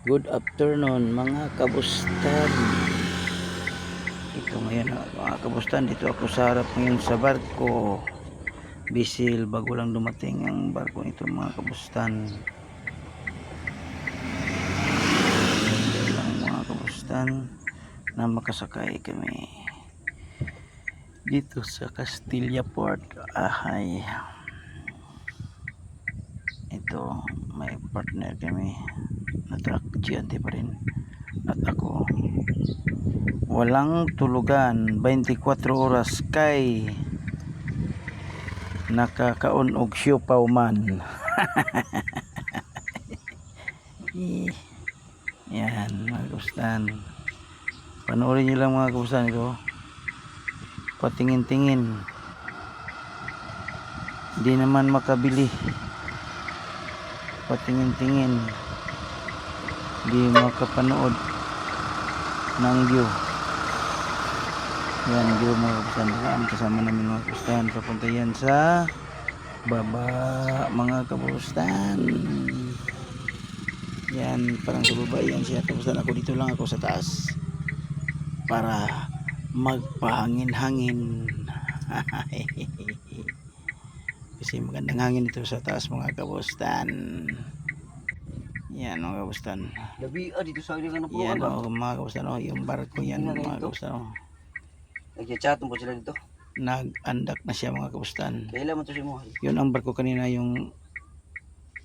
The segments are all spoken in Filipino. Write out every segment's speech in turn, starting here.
Good afternoon mga kabustan. Ito ngayon mga kabustan, dito ako sa harap ngayon sa barko. Bisil bago lang dumating ang barko ito mga kabustan. Ito lang mga kabustan na makasakay kami dito sa Castilla Port. Ahay. Ito may partner kami na truck GNT pa rin at ako. Walang tulugan, 24 oras kay nakakaon og siopaw man. Yan mga kabustan, panoorin nyo lang mga kabustan ito, patingin-tingin, di naman makabili, patingin-tingin, di makapanood ng view. Yan view mga kabustan, kasama namin mga kabustan, papunta yan sa baba mga kabustan. Yan, parang sa baba yan siya kabustan. Ako dito lang ako sa taas para magpahangin-hangin. Kasi magandang hangin ito sa taas mga kabustan. Yan mga kabustan. Labi dito sa ilang Yan ba? mga kabustan, yung barko yan mga kabustan. Nagchat-chat po sila dito. Nag-andak na siya mga kabustan. Kailan mo to si mo? Yun ang barko kanina, yung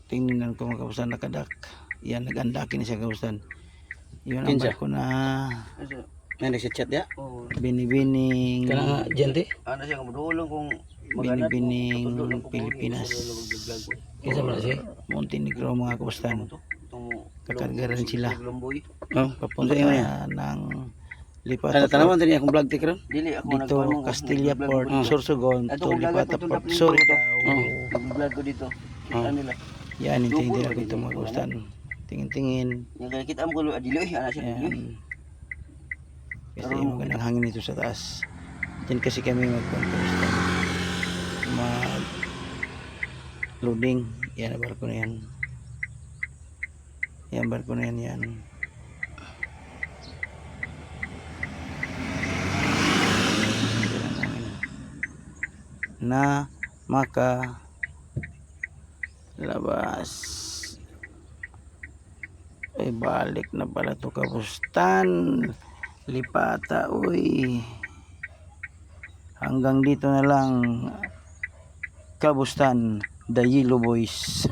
tingnan ko mga kabustan, nakadak. Yan, nag-andakin siya kabustan. Yun ang barko na May nagchat ya? Oo. binibining Kana gente? Ano siya kamudulong kung binibining Pilipinas, Isa man siya. Montenegro mga kabustan. Kakarga rin sila Oh, papunta ng Lipato Ano tanawan Port. din akong vlog ti karon? Dili ako Dito Castilla Port, Sorsogon to Lipato Port. Sorry daw. Vlog ko dito. Ano nila? Yan, hindi lang ito mga kabustan. Tingin-tingin. Yung kita mo ko adilo ana siya. Yan. Kasi magandang hangin ito sa taas. Diyan kasi kami mag-kabustan, mag-loading. Yan ang barko na yan. Yan barko na yan. Yan. Na maka labas. Ay balik na pala to kabustan. Lipata uy. Hanggang dito na lang kabustan, the Yellow Boys.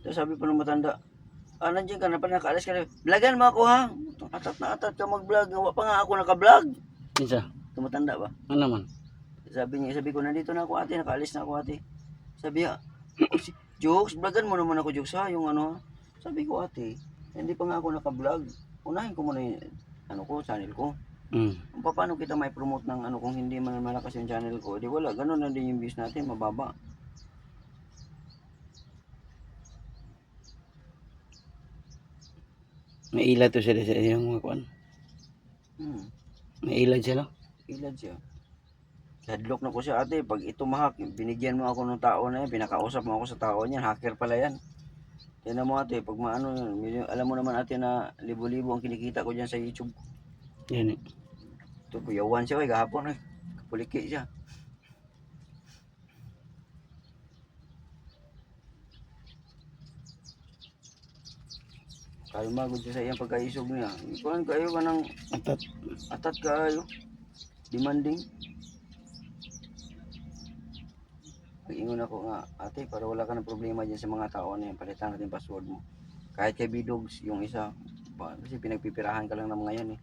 Tapos sabi pa ng matanda, nandiyan ka na pa nakaalis ka na. Vlogan mo ako ha. Atat na atat ka mag-vlog. Nga pa nga ako naka-vlog. Isa. Tumatanda ba? Ano man? Sabi ko, nandito na ako ate, nakaalis na ako ate. Sabi niya, Jokes, vlogan mo naman ako Jokes ha, yung ano ha. Sabi ko ate, hindi pa nga ako naka-vlog. Unahin ko muna yung channel ko. Paano kita may promote ng kung hindi man malakas yung channel ko? Di wala, ganun na din yung views natin, mababa. May ila to siya sa iyong mga kuan. May ila siya no? Ilad siya. Headlock na ko siya, ate. Pag ito mahak, binigyan mo ako ng tao na yan, pinakausap mo ako sa tao niyan, hacker pala yan. Tignan mo ate, pag maano yun, alam mo naman ate na libo-libo ang kinikita ko dyan sa YouTube. Yan eh. Ito, kuyawan siya, kahapon kapuliki siya. Kayo magod siya sa iyang pagkaisog niya. Ikuan kayo ka ng Atat. atat kayo. Demanding. Pag-ingon ako nga, ate, para wala ka ng problema dyan sa mga tao na yan, palitan natin password mo. Kahit kay Bidogs, yung isa, kasi pinagpipirahan ka lang ng mga yan eh.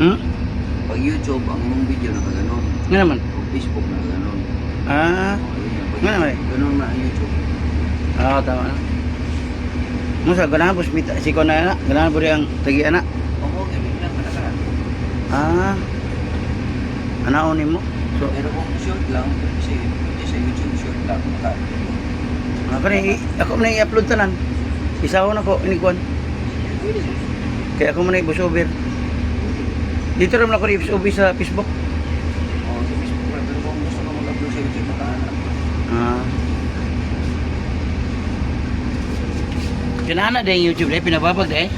Hmm? Pag YouTube, ang imong video nakaganon. Nga naman. O Facebook nakaganon. Ah. O, yun yan. Pag Nga naman eh. ganon na ang YouTube. Oo, tama na. Musa, ganahan po si ko na anak. Ganahan po rin ang tagi anak. Oo, ganun lang kalakaran. Ah. Anaonin mo. So, Pero kung short lang, kasi sa YouTube short lang. ako na i-upload tanan. Isawon ako, inikuan. Pwede. Kaya ako muna i-voiceover. Dito rin ako i-voiceover sa Facebook. Oo, sa Facebook lang. Pero kung gusto ka mag-upload sa YouTube, makahanap. Ah. Kinahana din yung YouTube dahil pinababag dahil.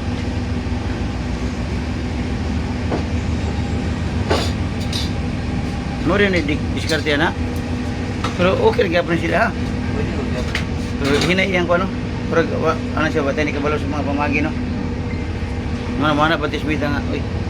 Ano rin i-discard yan ha? Pero okay rin gapon sila ha? Pwede ko yan. Pero hinaiyan ko ano? Pero ano siya ba? Tayo ni kabalo sa mga pamagi no? Mga na patis bita nga. Uy.